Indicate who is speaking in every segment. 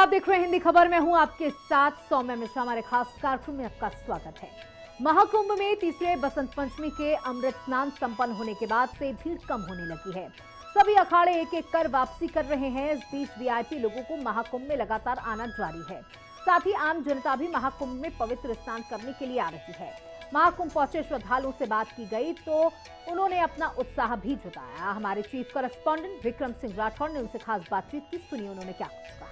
Speaker 1: आप देख रहे हैं हिंदी खबर में हूं आपके साथ सौम्या मिश्रा। हमारे खास कार्यक्रम में आपका स्वागत है। महाकुंभ में तीसरे बसंत पंचमी के अमृत स्नान संपन्न होने के बाद से भीड़ कम होने लगी है। सभी अखाड़े एक एक कर वापसी कर रहे हैं। इस बीच वीआईपी लोगों को महाकुंभ में लगातार आना जारी है। साथ ही आम जनता भी महाकुंभ में पवित्र स्नान करने के लिए आ रही है। महाकुंभ पहुंचे श्रद्धालुओं से बात की गई तो उन्होंने अपना उत्साह भी जताया। हमारे चीफ करस्पॉन्डेंट विक्रम सिंह राठौर ने उनसे खास बातचीत की। सुनिए उन्होंने क्या कुछ कहा।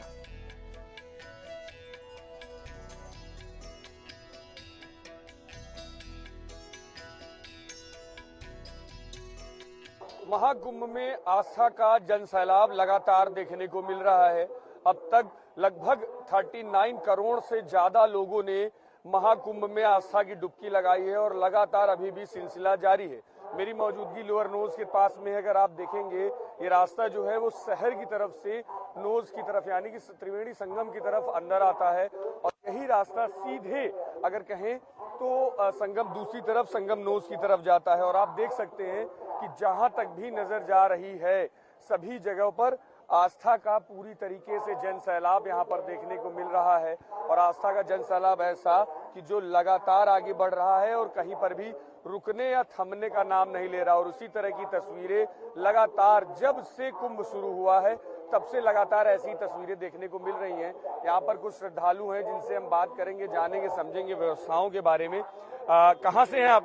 Speaker 2: महाकुंभ में आस्था का जनसैलाब लगातार देखने को मिल रहा है। अब तक लगभग 39 करोड़ से ज्यादा लोगों ने महाकुंभ में आस्था की डुबकी लगाई है और लगातार अभी भी सिलसिला जारी है। मेरी मौजूदगी लोअर नोज के पास में है। अगर आप देखेंगे ये रास्ता जो है वो शहर की तरफ से नोज की तरफ यानी कि त्रिवेणी संगम की तरफ अंदर आता है और यही रास्ता सीधे अगर कहें तो संगम दूसरी तरफ संगम नोज की तरफ जाता है। और आप देख सकते हैं कि जहां तक भी नजर जा रही है सभी जगहों पर आस्था का पूरी तरीके से जनसैलाब यहां पर देखने को मिल रहा है। और आस्था का जनसैलाब ऐसा कि जो लगातार आगे बढ़ रहा है और कहीं पर भी रुकने या थमने का नाम नहीं ले रहा। और उसी तरह की तस्वीरें लगातार जब से कुंभ शुरू हुआ है तब से लगातार ऐसी तस्वीरें देखने को मिल रही हैं। यहाँ पर कुछ श्रद्धालु हैं जिनसे हम बात करेंगे, जानेंगे, समझेंगे व्यवस्थाओं के बारे में। कहाँ से हैं आप?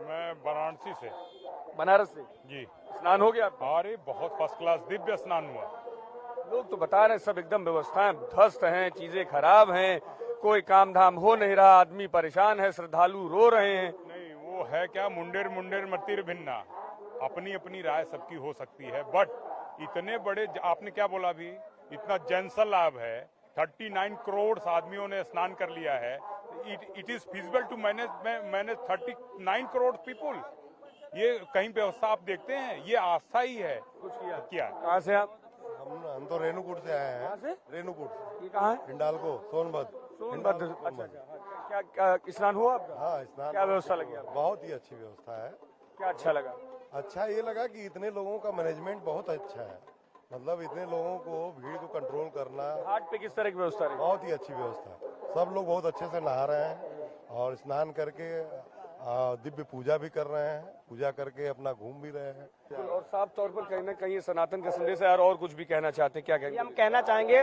Speaker 3: मैं वाराणसी से।
Speaker 2: बनारस से
Speaker 3: जी।
Speaker 2: स्नान हो गया?
Speaker 3: अरे बहुत फर्स्ट क्लास दिव्य स्नान हुआ।
Speaker 2: लोग तो बता रहे हैं सब एकदम व्यवस्थाएं ध्वस्त हैं, चीजें खराब हैं, कोई काम धाम हो नहीं रहा, आदमी परेशान है, श्रद्धालु रो रहे हैं।
Speaker 3: नहीं वो है क्या, मुंडेर मुंडेर मतिर भिन्ना, अपनी अपनी राय सबकी हो सकती है। बट इतने बड़े आपने क्या बोला अभी, इतना जनसैलाब है, 39 करोड़ आदमियों ने स्नान कर लिया है। It is feasible to manage 39 crore people. ये कहीं व्यवस्था आप देखते हैं, ये आस्था ही है।
Speaker 2: कुछ
Speaker 3: क्या
Speaker 2: कहाँ से आप?
Speaker 4: हम तो रेणुकूट से आए हैं।
Speaker 2: कहाँ से?
Speaker 4: रेणुकूट से।
Speaker 2: ये कहाँ है?
Speaker 4: हिंडाल्को सोनभद्र।
Speaker 2: अच्छा। क्या स्नान हुआ आपका?
Speaker 4: हाँ स्नान।
Speaker 2: क्या व्यवस्था लगी आपको?
Speaker 4: बहुत ही अच्छी व्यवस्था है।
Speaker 2: क्या अच्छा लगा?
Speaker 4: अच्छा ये लगा कि इतने लोगों का मैनेजमेंट बहुत अच्छा है। मतलब इतने लोगों को भीड़ को कंट्रोल करना।
Speaker 2: घाट पे किस तरह की व्यवस्था रही?
Speaker 4: बहुत ही अच्छी व्यवस्था है। सब लोग बहुत अच्छे से नहा रहे हैं और स्नान करके दिव्य पूजा भी कर रहे हैं। पूजा करके अपना घूम भी रहे हैं।
Speaker 2: और साफ तौर पर कहीं ना कहीं सनातन का संदेश है। और कुछ भी कहना चाहते हैं? क्या कहेंगे?
Speaker 5: हम कहना चाहेंगे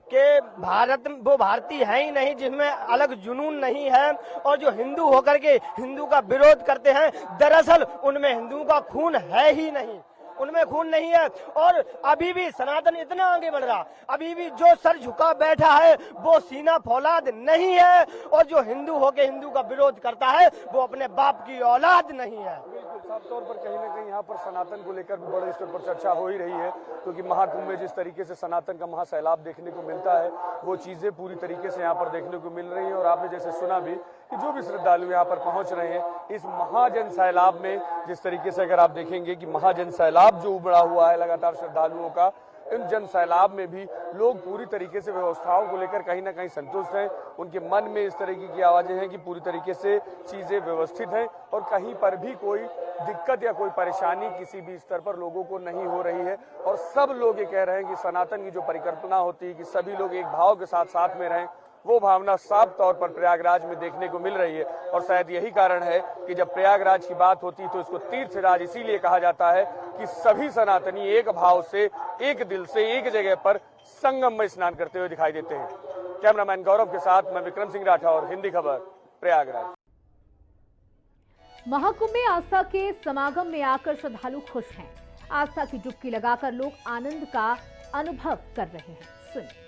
Speaker 5: कि भारत वो भारतीय है ही नहीं जिसमें अलग जुनून नहीं है। और जो हिंदू होकर के हिंदू का विरोध करते हैं, दरअसल उनमें हिंदुओं का खून है ही नहीं, उनमें खून नहीं है। और अभी भी सनातन इतना आगे बढ़ रहा, अभी भी जो सर झुका बैठा है वो सीना फौलाद नहीं है। और जो हिंदू होके हिंदू का विरोध करता है वो अपने बाप की औलाद नहीं है।
Speaker 2: बिल्कुल साफ तौर पर कहीं ना कहीं यहाँ पर सनातन को लेकर भी बड़े स्तर पर चर्चा हो ही रही है। क्योंकि महाकुंभ में जिस तरीके से सनातन का महासैलाब देखने को मिलता है वो चीजें पूरी तरीके से यहाँ पर देखने को मिल रही है। और आपने जैसे सुना भी कि जो भी श्रद्धालु यहाँ पर पहुंच रहे हैं इस महाजन सैलाब में, जिस तरीके से अगर आप देखेंगे कि महाजन सैलाब जो उमड़ा हुआ है लगातार श्रद्धालुओं का, इन जन सैलाब में भी लोग पूरी तरीके से व्यवस्थाओं को लेकर कहीं ना कहीं संतुष्ट हैं। उनके मन में इस तरीके की आवाजें हैं कि पूरी तरीके से चीजें व्यवस्थित हैं और कहीं पर भी कोई दिक्कत या कोई परेशानी किसी भी स्तर पर लोगों को नहीं हो रही है। और सब लोग ये कह रहे हैं कि सनातन की जो परिकल्पना होती है कि सभी लोग एक भाव के साथ साथ में रहें, वो भावना साफ तौर पर प्रयागराज में देखने को मिल रही है। और शायद यही कारण है कि जब प्रयागराज की बात होती है तो इसको तीर्थराज इसीलिए कहा जाता है कि सभी सनातनी एक भाव से, एक दिल से, एक जगह पर संगम में स्नान करते हुए दिखाई देते हैं। कैमरामैन गौरव के साथ मैं विक्रम सिंह राठौर, हिंदी खबर, प्रयागराज।
Speaker 1: महाकुंभ में आस्था के समागम में आकर श्रद्धालु खुश हैं। आस्था की डुबकी लगाकर लोग आनंद का अनुभव कर रहे हैं। सुनिए।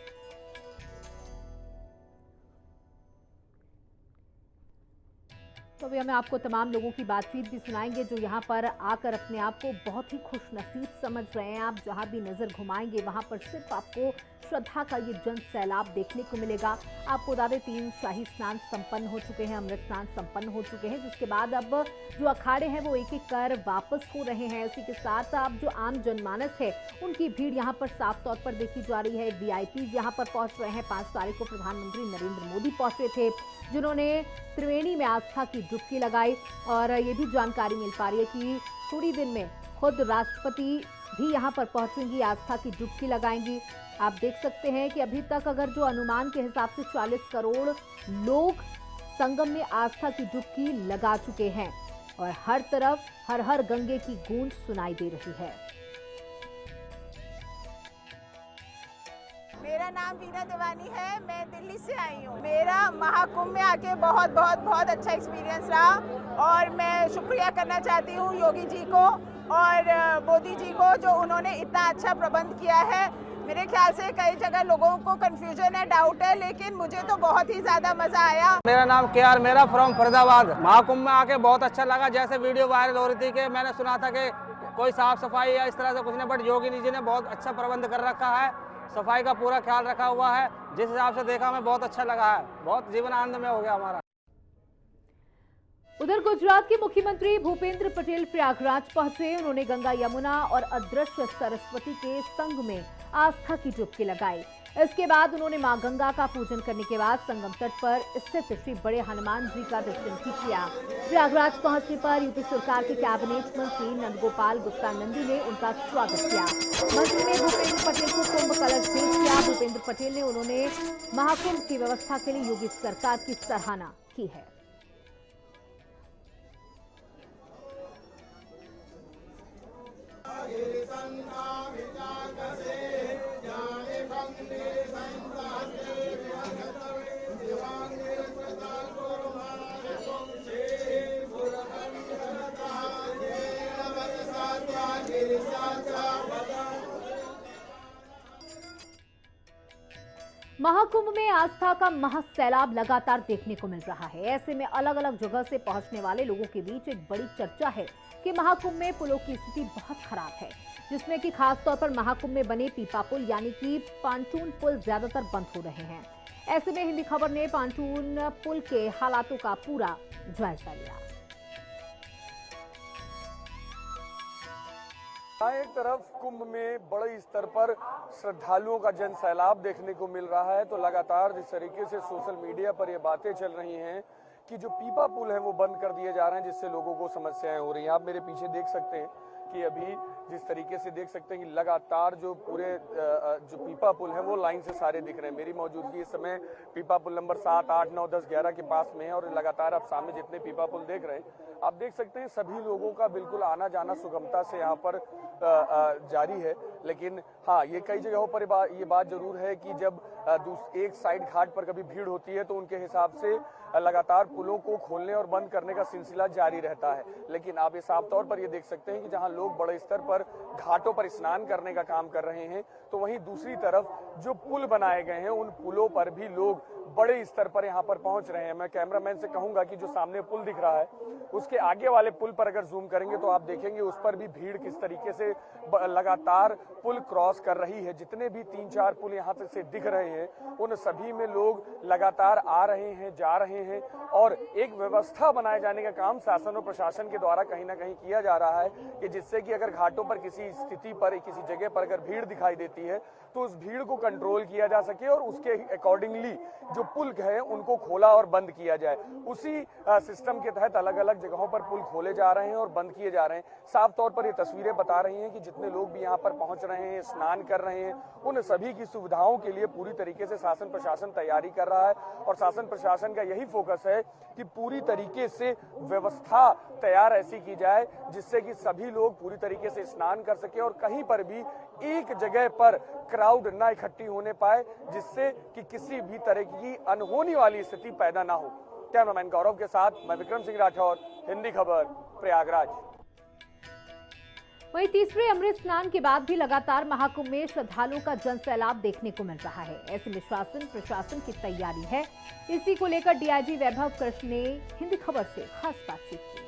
Speaker 1: तो अभी हमें आपको तमाम लोगों की बातचीत भी सुनाएंगे जो यहाँ पर आकर अपने आप को बहुत ही खुश नसीब समझ रहे हैं। आप जहाँ भी नजर घुमाएंगे वहाँ पर सिर्फ आपको श्रद्धा का ये जन सैलाब देखने को मिलेगा। आपको बता दें 3 शाही स्नान संपन्न हो चुके हैं, अमृत स्नान संपन्न हो चुके हैं, जिसके बाद अब जो अखाड़े हैं वो एक एक कर वापस हो रहे हैं। इसी के साथ अब जो आम जनमानस है उनकी भीड़ यहाँ पर साफ तौर पर देखी जा रही है। वीआईपीज यहाँ पर पहुंच रहे हैं। 5 तारीख को प्रधानमंत्री नरेंद्र मोदी पहुंचे थे जिन्होंने त्रिवेणी में आस्था की डुबकी लगाई। और ये भी जानकारी मिल पा रही है कि थोड़ी दिन में खुद राष्ट्रपति भी यहां पर पहुंचेंगी, आस्था की डुबकी लगाएंगी। आप देख सकते हैं कि अभी तक अगर जो अनुमान के हिसाब से 40 करोड़ लोग संगम में आस्था की डुबकी लगा चुके हैं और हर तरफ हर हर गंगे की गूंज सुनाई दे रही है।
Speaker 6: मेरा नाम वीना देवानी है, मैं दिल्ली से आई हूँ। मेरा महाकुंभ में आके बहुत अच्छा एक्सपीरियंस रहा और मैं शुक्रिया करना चाहती हूँ योगी जी को और मोदी जी को, जो उन्होंने इतना अच्छा प्रबंध किया है। मेरे ख्याल से कई जगह लोगों को कंफ्यूजन है, डाउट है, लेकिन मुझे तो बहुत ही ज्यादा मजा आया।
Speaker 7: मेरा नाम KR मेरा फ्रॉम फरीदाबाद। महाकुंभ में आके बहुत अच्छा लगा। जैसे वीडियो वायरल हो रही थी कि मैंने सुना था कि कोई साफ सफाई या इस तरह से कुछ नहीं, बट योगी जी ने बहुत अच्छा प्रबंध कर रखा है, सफाई का पूरा ख्याल रखा हुआ है। जिस हिसाब से देखा हमें बहुत अच्छा लगा है, बहुत जीवन आनंद में हो गया हमारा।
Speaker 1: उधर गुजरात के मुख्यमंत्री भूपेंद्र पटेल प्रयागराज पहुंचे। उन्होंने गंगा यमुना और अदृश्य सरस्वती के संग में आस्था की डुबकी लगाई। इसके बाद उन्होंने मां गंगा का पूजन करने के बाद संगम तट पर स्थित श्री बड़े हनुमान जी का दर्शन भी किया। प्रयागराज पहुंचने पर यूपी सरकार के कैबिनेट मंत्री नंदगोपाल गुप्ता नंदी ने उनका स्वागत किया। मंत्री ने भूपेंद्र पटेल को कुंभ कलश भेंट किया। भूपेंद्र पटेल ने उन्होंने महाकुंभ की व्यवस्था के लिए योगी सरकार की सराहना की है। महाकुंभ में आस्था का महासैलाब लगातार देखने को मिल रहा है। ऐसे में अलग अलग जगह से पहुंचने वाले लोगों के बीच एक बड़ी चर्चा है कि महाकुंभ में पुलों की स्थिति बहुत खराब है, जिसमें कि खासतौर पर महाकुंभ में बने पीपा पुल यानी कि पांटून पुल ज्यादातर बंद हो रहे हैं। ऐसे में हिंदी खबर ने पांटून पुल के हालातों का पूरा जायजा लिया।
Speaker 2: एक तरफ कुंभ में बड़े स्तर पर श्रद्धालुओं का जन सैलाब देखने को मिल रहा है, तो लगातार जिस तरीके से सोशल मीडिया पर ये बातें चल रही हैं कि जो पीपा पुल है वो बंद कर दिए जा रहे हैं, जिससे लोगों को समस्याएं हो रही हैं। आप मेरे पीछे देख सकते हैं कि अभी जिस तरीके से देख सकते हैं कि लगातार जो पूरे जो पीपा पुल है वो लाइन से सारे दिख रहे हैं। मेरी मौजूदगी इस समय पीपा पुल नंबर 7, 8, 9, 10, 11 के पास में है और लगातार आप सामने जितने पीपा पुल देख रहे हैं आप देख सकते हैं सभी लोगों का बिल्कुल आना जाना सुगमता से यहाँ पर जारी है। लेकिन हाँ, ये कई जगहों पर ये बात जरूर है कि जब एक साइड घाट पर कभी भीड़ होती है तो उनके हिसाब से लगातार पुलों को खोलने और बंद करने का सिलसिला जारी रहता है। लेकिन आप ये साफ तौर पर ये देख सकते हैं कि जहां लोग बड़े स्तर पर घाटों पर स्नान करने का काम कर रहे हैं, तो वहीं दूसरी तरफ जो पुल बनाए गए हैं उन पुलों पर भी लोग बड़े स्तर पर यहाँ पर पहुंच रहे हैं। मैं कैमरामैन से कहूंगा कि जो सामने पुल दिख रहा है उसके आगे वाले पुल पर अगर जूम करेंगे तो आप देखेंगे उस पर भी भीड़ किस तरीके से लगातार पुल क्रॉस कर रही है। जितने भी 3-4 पुल यहाँ से दिख रहे हैं उन सभी में लोग लगातार आ रहे हैं, जा रहे हैं और एक व्यवस्था बनाए जाने का काम शासन और प्रशासन के द्वारा कहीं ना कहीं किया जा रहा है कि जिससे कि अगर घाटों पर किसी स्थिति पर किसी जगह पर अगर भीड़ दिखाई देती है तो उस भीड़ को कंट्रोल किया जा सके और उसके अकॉर्डिंगली जो पुल है उनको खोला और बंद किया जाए। उसी सिस्टम के तहत अलग अलग जगहों पर पुल खोले जा रहे हैं और बंद किए जा रहे हैं। साफ तौर पर ये तस्वीरें बता रही हैं कि जितने लोग भी यहाँ पर पहुंच रहे हैं, स्नान कर रहे हैं, उन सभी की सुविधाओं के लिए पूरी तरीके से शासन प्रशासन तैयारी कर रहा है और शासन प्रशासन का यही फोकस है कि पूरी तरीके से व्यवस्था तैयार ऐसी की जाए जिससे कि सभी लोग पूरी तरीके से स्नान कर सके और कहीं पर भी एक जगह पर क्राउड ना इकट्ठी होने पाए, जिससे कि किसी भी तरह की अनहोनी वाली स्थिति पैदा ना हो। कैमरामैन गौरव के साथ मैं विक्रम सिंह राठौर, हिंदी खबर, प्रयागराज।
Speaker 1: वहीं तीसरे अमृत स्नान के बाद भी लगातार महाकुंभ में श्रद्धालुओं का जन सैलाब देखने को मिल रहा है। ऐसे में शासन प्रशासन की तैयारी है। इसी को लेकर डीआईजी वैभव कृष्ण ने हिंदी खबर से खास बातचीत की है।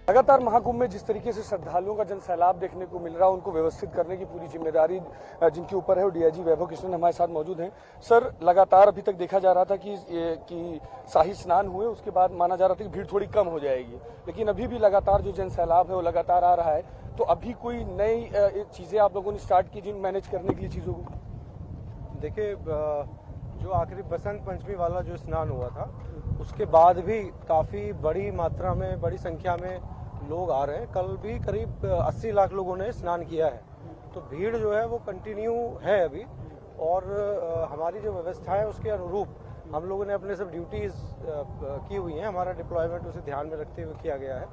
Speaker 2: लगातार महाकुंभ में जिस तरीके से श्रद्धालुओं का जन सैलाब देखने को मिल रहा है उनको व्यवस्थित करने की पूरी जिम्मेदारी जिनके ऊपर है वो डीआईजी वैभव कृष्ण हमारे साथ मौजूद हैं। सर, लगातार अभी तक देखा जा रहा था कि शाही स्नान हुए उसके बाद माना जा रहा था कि भीड़ थोड़ी कम हो जाएगी, लेकिन अभी भी लगातार जो जन सैलाब है वो लगातार आ रहा है। तो अभी कोई नई चीजें आप लोगों ने स्टार्ट की जिन मैनेज करने के लिए चीजों को?
Speaker 8: देखिए, जो आखिरी बसंत पंचमी वाला जो स्नान हुआ था उसके बाद भी काफ़ी बड़ी मात्रा में, बड़ी संख्या में लोग आ रहे हैं। कल भी करीब 80 लाख लोगों ने स्नान किया है, तो भीड़ जो है वो कंटिन्यू है अभी। और हमारी जो व्यवस्था है उसके अनुरूप हम लोगों ने अपने सब ड्यूटीज़ की हुई हैं। हमारा डिप्लॉयमेंट उसे ध्यान में रखते हुए किया गया है।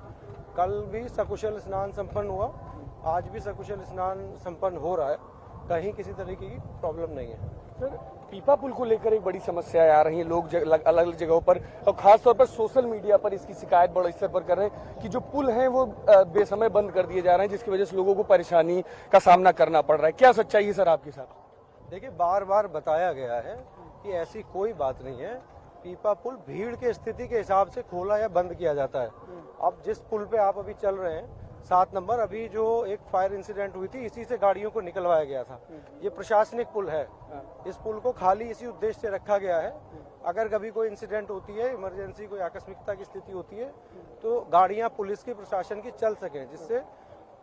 Speaker 8: कल भी सकुशल स्नान संपन्न हुआ, आज भी सकुशल स्नान संपन्न हो रहा है, कहीं किसी तरीके की प्रॉब्लम नहीं है।
Speaker 2: सर, पीपा पुल को लेकर एक बड़ी समस्याएं आ रही हैं, लोग अलग अलग जगहों पर और खासतौर पर सोशल मीडिया पर इसकी शिकायत बड़े स्तर पर कर रहे हैं कि जो पुल हैं वो बेसमय बंद कर दिए जा रहे हैं, जिसकी वजह से लोगों को परेशानी का सामना करना पड़ रहा है। क्या सच्चाई है सर आपके साथ?
Speaker 8: देखिए, बार बार बताया गया है कि ऐसी कोई बात नहीं है। पीपा पुल भीड़ के स्थिति के हिसाब से खोला या बंद किया जाता है। अब जिस पुल पे आप अभी चल रहे हैं 7 नंबर, अभी जो एक फायर इंसिडेंट हुई थी इसी से गाड़ियों को निकलवाया गया था। ये प्रशासनिक पुल है, इस पुल को खाली इसी उद्देश्य से रखा गया है। अगर कभी कोई इंसिडेंट होती है, इमरजेंसी कोई आकस्मिकता की स्थिति होती है, तो गाड़ियां पुलिस की, प्रशासन की चल सकें, जिससे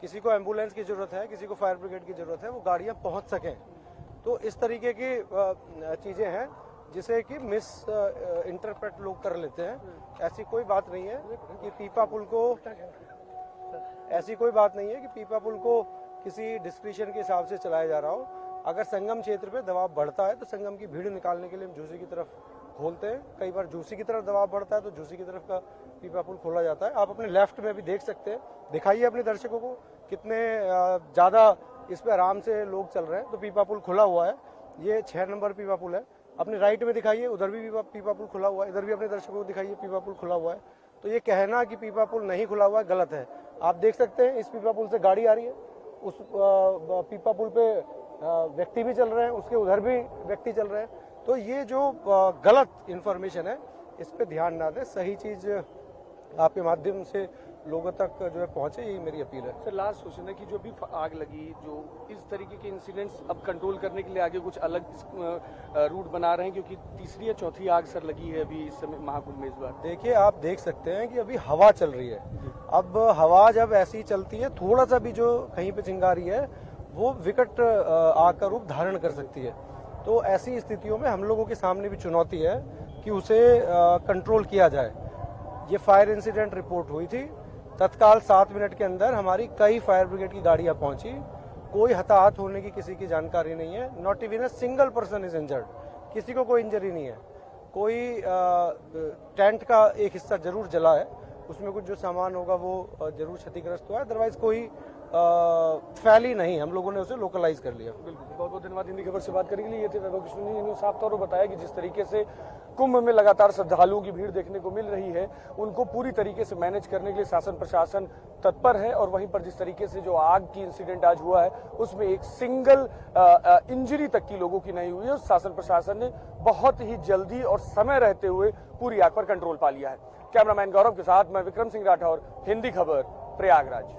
Speaker 8: किसी को एम्बुलेंस की जरूरत है, किसी को फायर ब्रिगेड की जरूरत है, वो गाड़ियां पहुंच सकें। तो इस तरीके की चीजें हैं जिसे कि मिस इंटरप्रेट लोग कर लेते हैं। ऐसी कोई बात नहीं है कि पीपा पुल को किसी डिस्क्रिप्शन के हिसाब से चलाया जा रहा हो। अगर संगम क्षेत्र पे दबाव बढ़ता है तो संगम की भीड़ निकालने के लिए हम झूसी की तरफ खोलते हैं। कई बार झूसी की तरफ दबाव बढ़ता है तो झूसी की तरफ का पीपा पुल खोला जाता है। आप अपने लेफ्ट में भी देख सकते हैं, दिखाइए अपने दर्शकों को कितने ज़्यादा इस पे आराम से लोग चल रहे हैं। तो पीपा पुल खुला हुआ है, ये 6 नंबर पीपा पुल है। अपने राइट में दिखाइए, उधर भी पीपा पुल खुला हुआ है, इधर भी अपने दर्शकों को दिखाइए पीपा पुल खुला हुआ है। तो ये कहना कि पीपा पुल नहीं खुला हुआ है गलत है। आप देख सकते हैं इस पीपा पुल से गाड़ी आ रही है, उस पीपा पुल पे व्यक्ति भी चल रहे हैं, उसके उधर भी व्यक्ति चल रहे हैं। तो ये जो गलत इन्फॉर्मेशन है इस पे ध्यान ना दें, सही चीज आपके माध्यम से लोगों तक जो है पहुंचे, यही मेरी अपील है।
Speaker 2: सर, लास्ट क्वेश्चन है कि जो भी आग लगी, जो इस तरीके के इंसिडेंट्स अब कंट्रोल करने के लिए आगे कुछ अलग रूट बना रहे हैं, क्योंकि तीसरी या चौथी आग सर लगी है अभी इस समय महाकुंभ में इस बार।
Speaker 8: देखिए, आप देख सकते हैं कि अभी हवा चल रही है। अब हवा जब ऐसी चलती है, थोड़ा सा भी जो कहीं पे चिंगारी है वो विकट आग का रूप धारण कर सकती है। तो ऐसी स्थितियों में हम लोगों के सामने भी चुनौती है कि उसे कंट्रोल किया जाए। ये फायर इंसिडेंट रिपोर्ट हुई थी, तत्काल 7 मिनट के अंदर हमारी कई फायर ब्रिगेड की गाड़ियां पहुंची। कोई हताहत होने की किसी की जानकारी नहीं है। Not even a single person is injured, किसी को कोई इंजरी नहीं है। कोई टेंट का एक हिस्सा जरूर जला है, उसमें कुछ जो सामान होगा वो जरूर क्षतिग्रस्त हुआ है, अदरवाइज कोई फैली नहीं, हम लोगों ने उसे लोकलाइज कर लिया।
Speaker 2: बिल्कुल, बहुत बहुत धन्यवाद। हिंदी खबर से बात करने के लिए ये थे वैभव कृष्ण जी, जिन्होंने साफ तौर पर बताया कि जिस तरीके से कुंभ में लगातार श्रद्धालुओं की भीड़ देखने को मिल रही है, उनको पूरी तरीके से मैनेज करने के लिए शासन प्रशासन तत्पर है। और वहीं पर जिस तरीके से जो आग की इंसिडेंट आज हुआ है उसमें एक सिंगल इंजरी तक की लोगों की नहीं हुई है। शासन प्रशासन ने बहुत ही जल्दी और समय रहते हुए पूरी आग पर कंट्रोल पा लिया है। कैमरामैन गौरव के साथ मैं विक्रम सिंह राठौर, हिंदी खबर, प्रयागराज।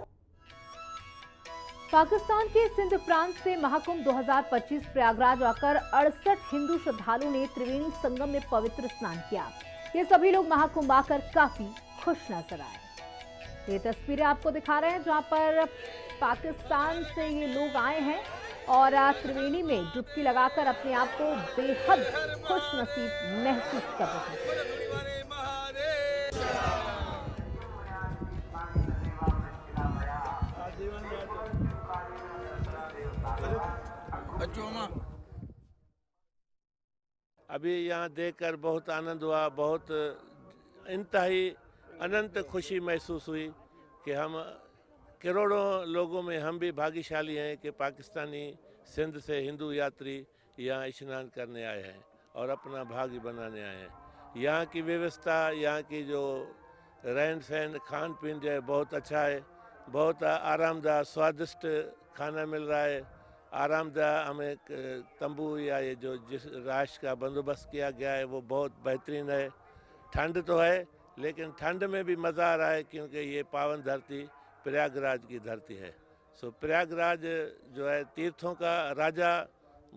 Speaker 1: पाकिस्तान के सिंध प्रांत से महाकुंभ 2025 प्रयागराज आकर 68 हिंदू श्रद्धालुओं ने त्रिवेणी संगम में पवित्र स्नान किया। ये सभी लोग महाकुंभ आकर काफी खुश नजर आए। ये तस्वीरें आपको दिखा रहे हैं जहां पर पाकिस्तान से ये लोग आए हैं और त्रिवेणी में डुबकी लगाकर अपने आप को बेहद खुश नसीब महसूस कर रहे हैं।
Speaker 9: अभी यहाँ देखकर बहुत आनंद हुआ, बहुत इंतहाई अनंत खुशी महसूस हुई कि हम करोड़ों लोगों में हम भी भाग्यशाली हैं कि पाकिस्तानी सिंध से हिंदू यात्री यहाँ स्नान करने आए हैं और अपना भाग्य बनाने आए हैं। यहाँ की व्यवस्था, यहाँ की जो रहन सहन, खान पीन जो है बहुत अच्छा है, बहुत आरामदायक स्वादिष्ट खाना मिल रहा है। आरामदायक हमें तंबू या ये जो जिस राश का बंदोबस्त किया गया है वो बहुत बेहतरीन है। ठंड तो है लेकिन ठंड में भी मज़ा आ रहा है क्योंकि ये पावन धरती प्रयागराज की धरती है। सो प्रयागराज जो है तीर्थों का राजा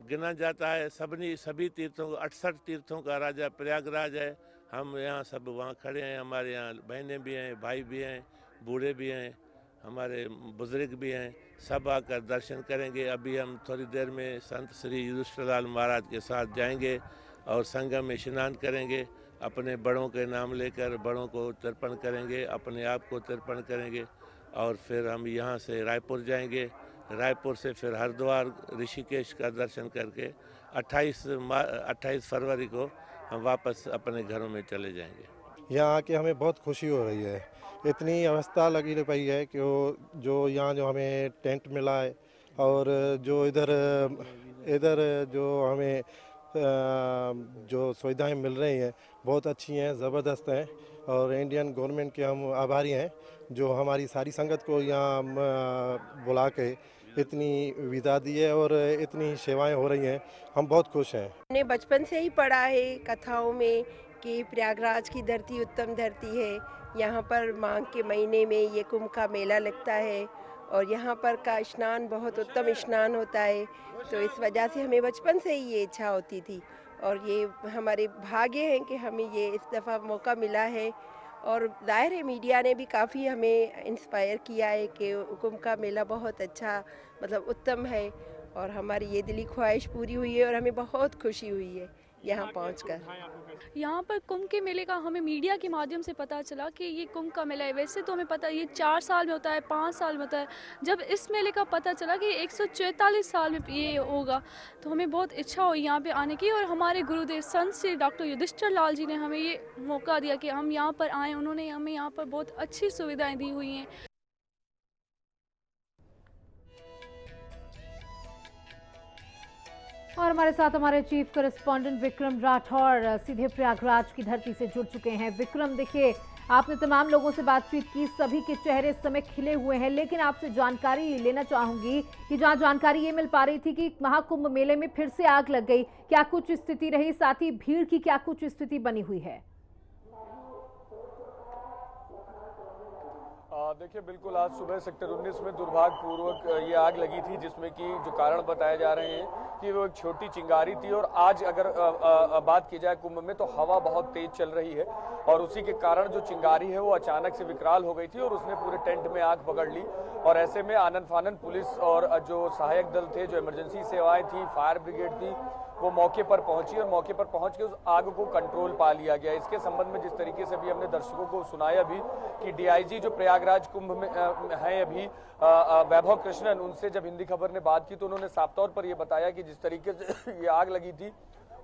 Speaker 9: गिना जाता है। सभी तीर्थों को 68 तीर्थों का राजा प्रयागराज है। हम यहाँ सब वहाँ खड़े हैं, हमारे यहाँ बहनें भी हैं, भाई भी हैं, बूढ़े भी हैं, हमारे बुजुर्ग भी हैं, सब आकर दर्शन करेंगे। अभी हम थोड़ी देर में संत श्री युधिष्ठिर लाल महाराज के साथ जाएंगे और संगम में स्नान करेंगे, अपने बड़ों के नाम लेकर बड़ों को तर्पण करेंगे, अपने आप को तर्पण करेंगे और फिर हम यहाँ से रायपुर जाएंगे। रायपुर से फिर हरिद्वार ऋषिकेश का दर्शन करके 28 फरवरी को हम वापस अपने घरों में चले जाएंगे।
Speaker 8: यहाँ आके हमें बहुत खुशी हो रही है। इतनी अवस्था लगी रही है कि वो जो यहाँ जो हमें टेंट मिला है और जो इधर जो हमें जो सुविधाएं मिल रही हैं बहुत अच्छी हैं, ज़बरदस्त हैं और इंडियन गवर्नमेंट के हम आभारी हैं जो हमारी सारी संगत को यहाँ बुला के इतनी विदा दी है और इतनी सेवाएं हो रही हैं। हम बहुत खुश हैं।
Speaker 10: हमने बचपन से ही पढ़ा है कथाओं में कि प्रयागराज की धरती उत्तम धरती है। यहाँ पर माघ के महीने में ये कुंभ का मेला लगता है और यहाँ पर का स्नान बहुत उत्तम स्नान होता है। तो इस वजह से हमें बचपन से ही ये इच्छा होती थी और ये हमारे भाग्य हैं कि हमें ये इस दफ़ा मौका मिला है। और जाहिर है मीडिया ने भी काफ़ी हमें इंस्पायर किया है कि कुंभ का मेला बहुत अच्छा मतलब उत्तम है और हमारी ये दिली ख्वाहिश पूरी हुई है और हमें बहुत खुशी हुई है यहाँ पहुँचकर।
Speaker 11: यहाँ पर कुंभ के मेले का हमें मीडिया के माध्यम से पता चला कि ये कुंभ का मेला है। वैसे तो हमें पता ये 4 साल में होता है, 5 साल में होता है। जब इस मेले का पता चला कि 144 साल में ये होगा तो हमें बहुत इच्छा हुई यहाँ पे आने की और हमारे गुरुदेव संत श्री डॉक्टर युधिष्ठिर लाल जी ने हमें ये मौका दिया कि हम यहाँ पर आएँ। उन्होंने हमें यहाँ पर बहुत अच्छी सुविधाएँ दी हुई हैं।
Speaker 1: और हमारे साथ हमारे चीफ करेस्पॉन्डेंट विक्रम राठौर सीधे प्रयागराज की धरती से जुड़ चुके हैं। विक्रम, देखिए आपने तमाम लोगों से बातचीत की, सभी के चेहरे इस समय खिले हुए हैं, लेकिन आपसे जानकारी लेना चाहूंगी कि जहां जानकारी ये मिल पा रही थी कि महाकुंभ मेले में फिर से आग लग गई, क्या कुछ स्थिति रही, साथ ही भीड़ की क्या कुछ स्थिति बनी हुई है?
Speaker 2: देखिए, बिल्कुल आज सुबह सेक्टर 19 में दुर्भाग्यपूर्वक ये आग लगी थी, जिसमें कि जो कारण बताए जा रहे हैं कि वो एक छोटी चिंगारी थी। और आज अगर बात की जाए कुंभ में तो हवा बहुत तेज चल रही है और उसी के कारण जो चिंगारी है वो अचानक से विकराल हो गई थी और उसने पूरे टेंट में आग पकड़ ली। और ऐसे में आनन फानन पुलिस और जो सहायक दल थे, जो इमरजेंसी सेवाएं थी, फायर ब्रिगेड थी, वो मौके पर पहुंची और मौके पर पहुंच के उस आग को कंट्रोल पा लिया गया। इसके संबंध में जिस तरीके से भी हमने दर्शकों को सुनाया भी कि डीआईजी जो प्रयागराज कुंभ में हैं अभी वैभव कृष्णन, उनसे जब हिंदी खबर ने बात की तो उन्होंने साफ तौर पर ये बताया कि जिस तरीके से ये आग लगी थी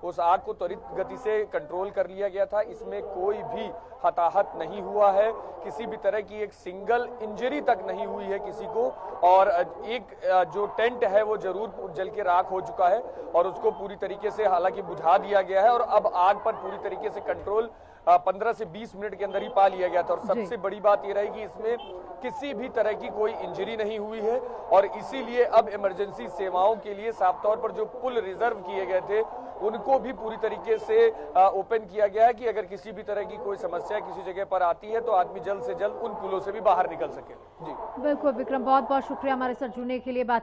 Speaker 2: उस आग को त्वरित गति से कंट्रोल कर लिया गया था। इसमें कोई भी हताहत नहीं हुआ है, किसी भी तरह की एक सिंगल इंजरी तक नहीं हुई है किसी को। और एक जो टेंट है वो जरूर जल के राख हो चुका है और उसको पूरी तरीके से हालांकि बुझा दिया गया है और अब आग पर पूरी तरीके से कंट्रोल 15 से 20 मिनट के अंदर ही पा लिया गया था। और सबसे बड़ी बात यह रहेगी इसमें किसी भी तरह की कोई इंजरी नहीं हुई है और इसीलिए अब इमरजेंसी सेवाओं के लिए साफ तौर पर जो पुल रिजर्व किए गए थे उनको भी पूरी तरीके से ओपन किया गया है कि अगर किसी भी तरह की कोई समस्या किसी जगह पर आती है तो आदमी जल्द से जल्द उन पुलों से भी बाहर निकल सके। जी
Speaker 1: बिल्कुल विक्रम, बहुत बहुत शुक्रिया हमारे साथ जुड़ने के लिए। बात